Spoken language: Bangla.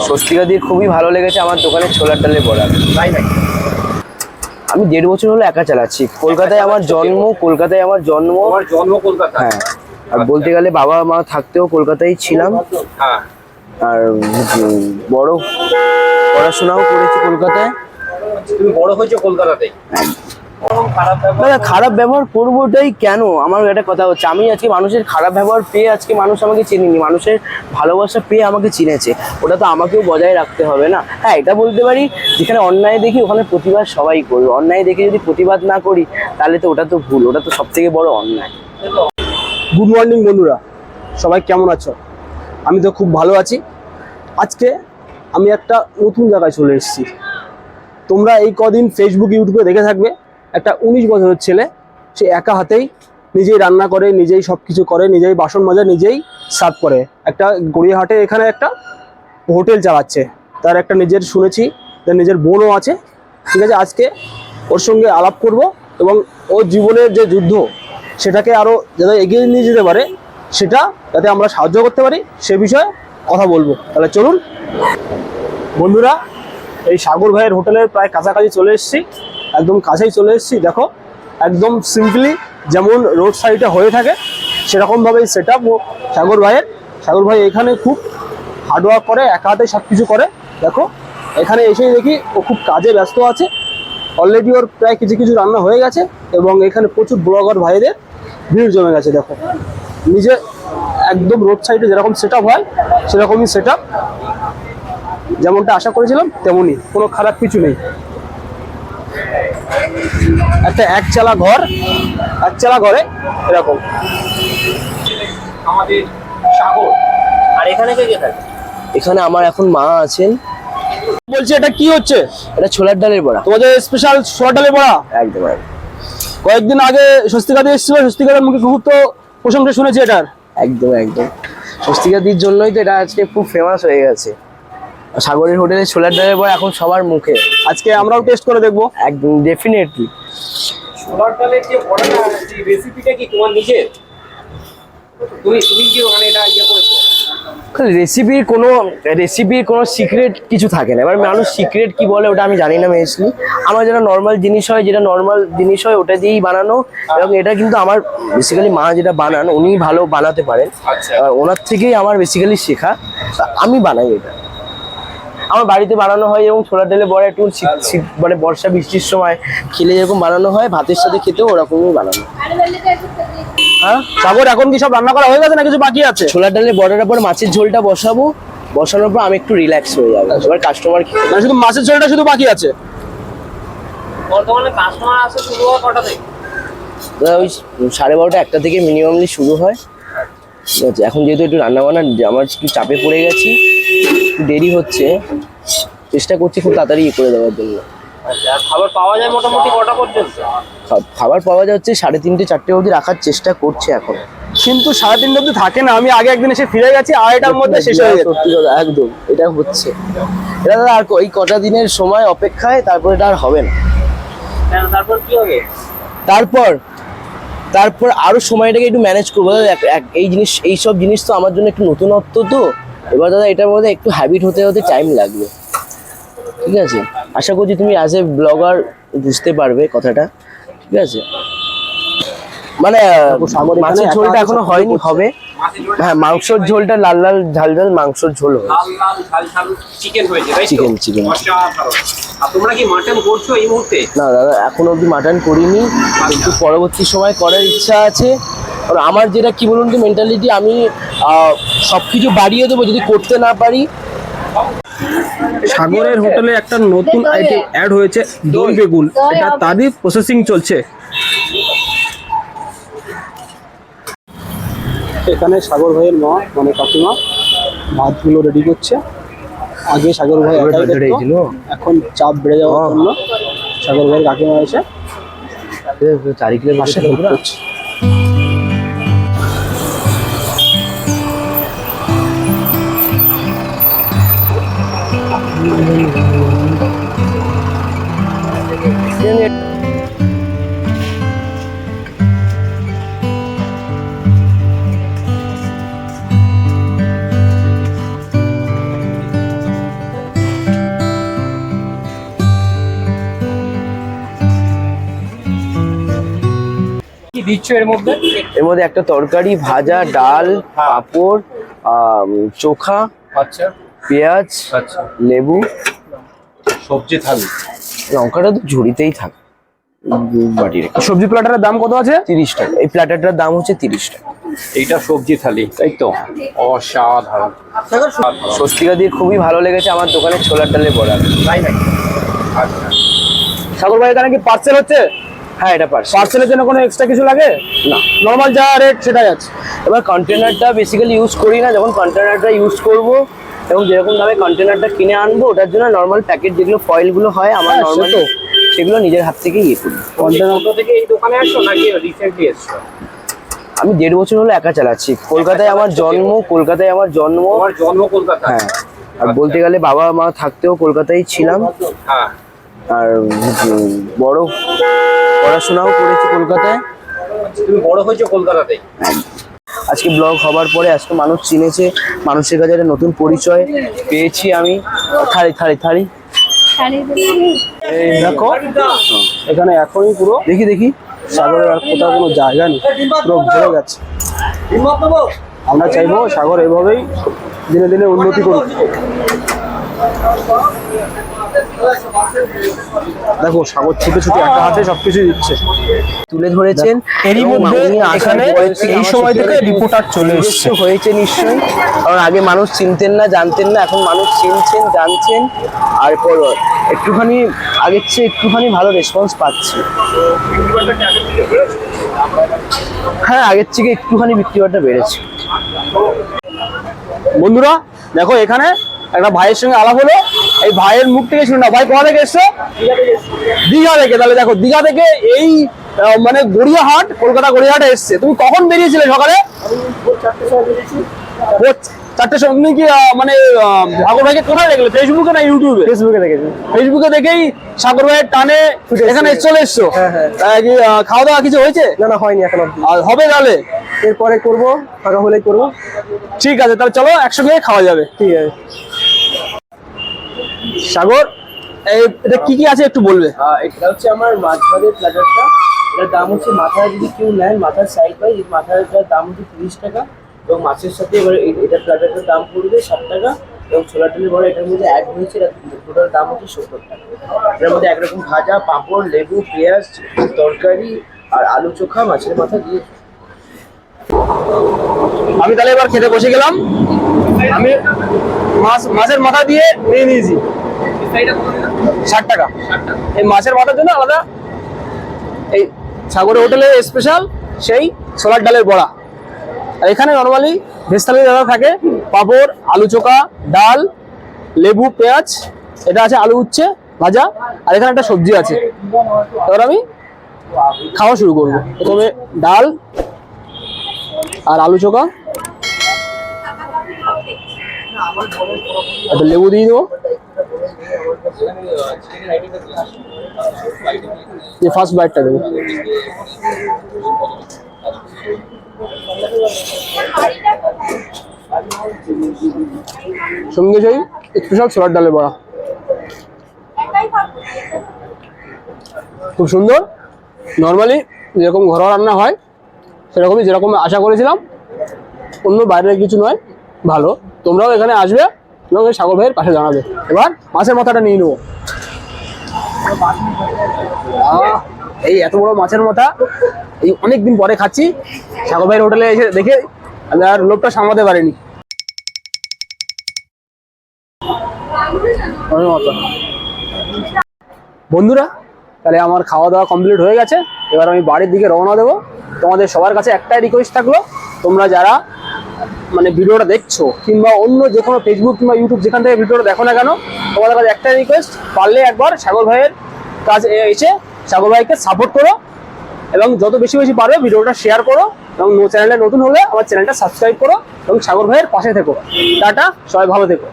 স্বস্তিকা দিয়ে খুবই ভালো লেগেছে আমার দোকানে ছোলার ডালের বড়া। তাই নাকি? আমি 1.5 বছর হলো একা চালাচ্ছি। কলকাতায় আমার জন্ম, আমার জন্ম কলকাতা। হ্যাঁ, আর বলতে গেলে বাবা মা থাকতেও কলকাতায় ছিলাম। হ্যাঁ, আর বড় পড়াশোনাও করেছি কলকাতায়। তুমি বড় হয়েছো কলকাতাতে। দাদা খারাপ ব্যবহার করবো ওটাই কেন? আমার একটা কথা হচ্ছে, আমি আজকে মানুষের খারাপ ব্যবহার পেয়ে আজকে মানুষ আমাকে চিনিনি, মানুষের ভালোবাসা পেয়ে আমাকে চিনেছে। ওটা তো আমাকেও বজায় রাখতে হবে না? হ্যাঁ, এটা বলতে পারি, যেখানে অন্যায় দেখি ওখানে প্রতিবাদ সবাই করবে। অন্যায় দেখে যদি প্রতিবাদ না করি তাহলে তো ওটা তো ভুল, ওটা তো সব থেকে বড় অন্যায়। গুড মর্নিং বন্ধুরা, সবাই কেমন আছো? আমি তো খুব ভালো আছি। আজকে আমি একটা নতুন জায়গায় চলে এসেছি। তোমরা এই কদিন ফেসবুক ইউটিউবে দেখে থাকবে, একটা 19 বছরের ছেলে, সে একা হাতেই নিজেই রান্না করে, নিজেই সব কিছু করে, নিজেই বাসন মাজা, নিজেই সার্ভ করে। একটা গড়িয়াহাটে এখানে একটা হোটেল চালাচ্ছে। তার একটা নিজের শুনেছি, তার নিজের বোনও আছে। ঠিক আছে, আজকে ওর সঙ্গে আলাপ করব এবং ওর জীবনের যে যুদ্ধ সেটাকে আরও যাতে এগিয়ে নিয়ে যেতে পারে, সেটা যাতে আমরা সাহায্য করতে পারি সে বিষয়ে কথা বলবো। তাহলে চলুন বন্ধুরা, এই সাগর ভাইয়ের হোটেলের প্রায় কাছাকাছি চলে এসেছি, একদম কাছেই চলে এসেছি। দেখো, একদম সিম্পলি যেমন রোড সাইডে হয়ে থাকে সেরকমভাবেই সেট আপ সাগর ভাইয়ের। সাগর ভাই এখানে খুব হার্ডওয়ার্ক করে, একা হাতে সব কিছু করে। দেখো, এখানে এসেই দেখি ও খুব কাজে ব্যস্ত আছে। অলরেডি ওর প্রায় কিছু কিছু রান্না হয়ে গেছে এবং এখানে প্রচুর ব্লগার ভাইদের ভিড় জমে গেছে। দেখো, নিজে একদম রোড সাইডে যেরকম সেট আপ হয় সেরকমই সেট আপ, যেমনটা আশা করেছিলাম তেমনই, কোনো খারাপ কিছু নেই। একটা একচালা ঘরে এরকম। আমাদের সাগর। আর এখানে কে কে থাকে? এখানে আমার এখন মা আছেন। বলছি, এটা কি হচ্ছে? এটা ছোলার ডালের বড়া। তোমাদের স্পেশাল ছোলার ডালের বড়া? একদম একদম। কয়েকদিন আগে স্বস্তিকা দিয়ে এসেছিল, স্বস্তিকার মুখে খুব তো প্রশংসা শুনেছি এটার। একদম একদম, স্বস্তিকা দির জন্যই তো এটা আজকে খুব ফেমাস হয়ে গেছে। সাগরের হোটেলে ছোলার ডালের বড়া এখন সবার মুখে। আজকে আমরাও টেস্ট করে দেখবো। একদম ডেফিনেটলি। ছোলার ডালের যে বড়াটা, সেই রেসিপিটা কি তোমার নিজের? তুমি কি ওখানে এটা করেছো? রেসিপির কোনো সিক্রেট কিছু থাকে না। এবার মানুষ সিক্রেট কি বলে ওটা আমি জানি না মেসলি। আমার যেটা নর্মাল জিনিস হয় ওটা দিয়েই বানানো। এবং এটা কিন্তু আমার বেসিক্যালি মা যেটা বানান উনি ভালো বানাতে পারেন, ওনার থেকেই আমার বেসিক্যালি শেখা। আমি বানাই এটা, আমার বাড়িতে বানানো হয়। এবং ছোলার ডালে বড়া একটু মানে বর্ষা বৃষ্টির সময় খেলে যেরকম বানানো হয়, ভাতের সাথে খেতেও ওরকমই বানানো। হ্যাঁ সাগর, এখন কি সব রান্না করা হয়ে গেছে না কিছু বাকি আছে? ছোলার ডালের বড়াটার পর মাছের ঝোলটা বসানোর পর আমি একটু রিল্যাক্স হয়ে যাবো। এবার কাস্টমার মানে শুধু মাছের ঝোলটা শুধু বাকি আছে? বর্তমানে কাস্টমার আসে শুরু হয় কটা থেকে? ওই 12:30 1টা থেকে মিনিমামলি শুরু হয়। ঠিক আছে, এখন যেহেতু একটু রান্নাবান্না আমার একটু চাপে পড়ে গেছি, একটু দেরি হচ্ছে, চেষ্টা করছি খুব তাড়াতাড়ি করে দেওয়ার জন্য। আচ্ছা, আর খাবার পাওয়া যায় মোটামুটি কটা পর্যন্ত? খাবার পাওয়া যাচ্ছে 3:30 4টে অবধি রাখার চেষ্টা করছে এখন। কিন্তু 3:30 অবধি থাকে না। আমি আগে একদিন এসে ফিরে গেছি, 2:30টার মধ্যে শেষ হয়ে গেছে। সত্যি কথা, একদম এটা হচ্ছে। এটা দাদা আর এই কটা দিনের সময় অপেক্ষায়, তারপর এটা আর হবে না। তারপর কি হবে? তারপর আরো সময়টাকে একটু ম্যানেজ করবো দাদা। এইসব জিনিস তো আমার জন্য একটু নতুনত্ব তো। এবার দাদা এটার মধ্যে একটু হ্যাবিট হতে টাইম লাগবে। ঠিক আছে, আশা করছি তুমি অ্যাজ এ ব্লগার বুঝতে পারবে কথাটা। ঠিক আছে, মানে মাছের ঝোলটা এখনো হয়নি, হবে। হ্যাঁ, মাংসের ঝোলটা লাল ঝাল মাংসের ঝোল হবে। লাল ঝাল চিকেন হয়েছে, তাই তো? চিকেন। আর তোমরা কি মাটন করছো এই মুহূর্তে? না দাদা, এখন অবধি মাটন করিনি, কিন্তু পরবর্তী সময় করার ইচ্ছা আছে। আর আমার যেটা কি বলুন তো মেন্টালিটি, আমি সবকিছু বাড়িয়ে দেবো যদি করতে না পারি। সাগরের হোটেলে একটা নতুন আইটেম অ্যাড হয়েছে, দই বেগুন। এটা তারই প্রসেসিং চলছে। এখানে সাগর ভাইয়ের মা মানে কাকিমা ভাতগুলো রেডি করছে। আগে সাগর ভাই একাই করতো, এখন চাপ বেড়ে যাওয়ার জন্য সাগর ভাইয়ের কাকিমা এসে 4 কিলো পাশে হেল্প করছে। দিচ্ছ এর মধ্যে? এর মধ্যে একটা তরকারি, ভাজা, ডাল, পাঁপড়, চোখা, আচ্ছা পেঁয়াজ, আচ্ছা, লেবু, সবজি থালি। লঙ্কাটা তো ঝুড়িতেই থাকে বাটি রেখে। সবজি প্ল্যাটারের দাম কত আছে? 30 টাকা। এই প্ল্যাটারটার দাম হচ্ছে 30 টাকা। এইটা সবজি থালি, তাই তো? অসাধারণ। স্বস্তিকা দিয়ে খুবই ভালো লেগেছে আমার দোকানের ছোলার ডালের বড়া। তাই নাকি? আচ্ছা, সাগর ভাই এখানে কি পার্সেল হচ্ছে? হ্যাঁ, এটা পার্সেল। পার্সেলের জন্য কোনো এক্সট্রা কিছু লাগে না। নর্মাল যা রেট সেটাই আছে। এবার কন্টেনারটা বেসিক্যালি ইউজ করি না, যখন কন্টেনারটা ইউজ করব এবং যেরকম দামে কন্টেনারটা কিনে আনবো ওটার জন্য নর্মাল প্যাকেট যেগুলো ফয়েলগুলো হয় আমার হ্যাঁ, নর্মাল, সে তো। সেগুলো নিজের হাত থেকে ইয়ে করি। কন্টেনার থেকে এই দোকানে আসছো নাকি রিসেন্টলি এসছো? আমি 1.5 বছর হলো একা চালাচ্ছি। কলকাতায় আমার জন্ম, কলকাতায় আমার জন্ম। তোমার জন্ম কলকাতা? হ্যাঁ, আর বলতে গেলে বাবা মা থাকতেও কলকাতায় ছিলাম, হ্যাঁ। আর বড় পড়াশোনাও করেছি কলকাতায়। তুমি বড় হয়েছো কলকাতাতেই? আজকে ব্লগ হবার পরে আজকে মানুষ চিনেছে, মানুষের কাছে একটা নতুন পরিচয় পেয়েছি আমি। থালি থালি থালি এই দেখো এখানে এখনই পুরো দেখি দেখি। সাগরের আর কোথাও কোনো জায়গা নেই, পুরো ভরে গেছে। আমরা চাইবো সাগর এভাবেই দিনে দিনে উন্নতি করুক। দেখো সাগর ছুটে ছুটে একটা হাতে সবকিছু দিচ্ছে। তুলে ধরেছেন। এরই এবং মধ্যে উনি আসার এখানে পরে থেকে এই আমার সময় থেকে সত্যি রিপোর্টার চলে নিজস্ব এসছে। হয়েছে নিশ্চয়ই, কারণ আগে মানুষ চিনতেন না, জানতেন না, এখন মানুষ চিনছেন, জানছেন, আর পর একটুখানি আগের চেয়ে একটুখানি ভালো রেসপন্স পাচ্ছি। হ্যাঁ, আগের থেকে একটুখানি বিক্রি বাট্টা বেড়েছে। বন্ধুরা দেখো এখানে একটা ভাইয়ের সঙ্গে আলাপ হলো। এই ভাইয়ের মুখ থেকে শুনে না, ভাই কোথা থেকে এসছো? দীঘা থেকে। তাহলে দেখো দীঘা থেকে এই মানে গড়িয়াহাট, কলকাতা গড়িয়াহাটে এসছে। তুমি কখন বেরিয়েছিলে সকালে? 4টার সময়। তুমি কি মানে সাগর ভাইকে কোথায় দেখলে, ফেসবুকে না ইউটিউবে? ফেসবুকে দেখেছি। ফেসবুকে দেখেই সাগর ভাইয়ের টানে এখানে চলে এসছো। কি খাওয়া দাওয়া কিছু হয়েছে? না না, হয়নি এখন অব্দি। আর হবে তাহলে? এরপরে করবো, ফাঁকা হলে করবো। ঠিক আছে, তাহলে চলো একসঙ্গে খাওয়া যাবে। ঠিক আছে। সাগর এটা কি কি আছে একটু বলবে? এটা হচ্ছে আমার মাছ ভাজের প্ল্যাটারটা। এটার দাম হচ্ছে, মাথায় যদি কেউ নেয় মাথার সাইড বাই, এই মাথাটার দাম হচ্ছে 30 টাকা, এবং মাছের সাথে এবার এটার প্ল্যাটারটার দাম পড়বে 60 টাকা, এবং ছোলা ডালের বড়া এটার মধ্যে অ্যাড হয়েছে, এটা টোটাল দাম হচ্ছে 70 টাকা। এটার মধ্যে একরকম ভাজা, পাঁপড়, লেবু, পেঁয়াজ, তরকারি আর আলু চোখা, মাছের মাথা দিয়ে। আমি তাহলে এবার খেতে বসে গেলাম। আমি মাছের মাথা দিয়ে নিয়ে নিয়েছি 60 টাকা। এই মাছের মাথার জন্য আলাদা এই সাগরের হোটেলে স্পেশাল সেই ছোলার ডালের বড়া। আর এখানে নর্মালি ভেজ থালি দাদা থাকে, পাঁপড়, আলু চোখা, ডাল, লেবু, পেঁয়াজ, এটা আছে আলু উচ্ছে ভাজা, আর এখানে একটা সবজি আছে। এবার আমি খাওয়া শুরু করবো। প্রথমে ডাল আর আলু চোখা, একটা লেবু দিয়ে দেবো। ফার্স্ট বাইটটা দেবো। সঙ্গে চাই স্পেশাল ছোলার ডালের বড়া, খুব সুন্দর। নর্মালি যেরকম ঘরোয়া রান্না হয় সেরকমই, যেরকম আশা করেছিলাম, অন্য বাইরের কিছু নয়, ভালো। তোমরাও এখানে আসবে এবং এই সাগর ভাইয়ের পাশে জানাবে। এবার মাছের মাথাটা নিয়ে নেবো। এই এত বড় মাছের মাথা এই অনেকদিন পরে খাচ্ছি। সাগর ভাইয়ের হোটেলে এসে দেখে আমি আর লোভটা সামলাতে পারিনি। বন্ধুরা তাহলে আমার খাওয়া দাওয়া কমপ্লিট হয়ে গেছে। এবার আমি বাড়ির দিকে রওনা দেবো। তোমাদের সবার কাছে একটাই রিকোয়েস্ট থাকলো, তোমরা যারা মানে ভিডিওটা দেখছো কিংবা অন্য যে কোনো ফেসবুক কিংবা ইউটিউব যেখান থেকে ভিডিওটা দেখো না কেন, তোমাদের কাছে একটাই রিকোয়েস্ট, পারলে একবার সাগর ভাইয়ের কাছে এসে সাগর ভাইকে সাপোর্ট করো এবং যত বেশি বেশি পারবে ভিডিওটা শেয়ার করো, এবং চ্যানেলে নতুন হলে আমার চ্যানেলটা সাবস্ক্রাইব করো এবং সাগর ভাইয়ের পাশে থেকো। টাটা, সবাই ভালো থেকো।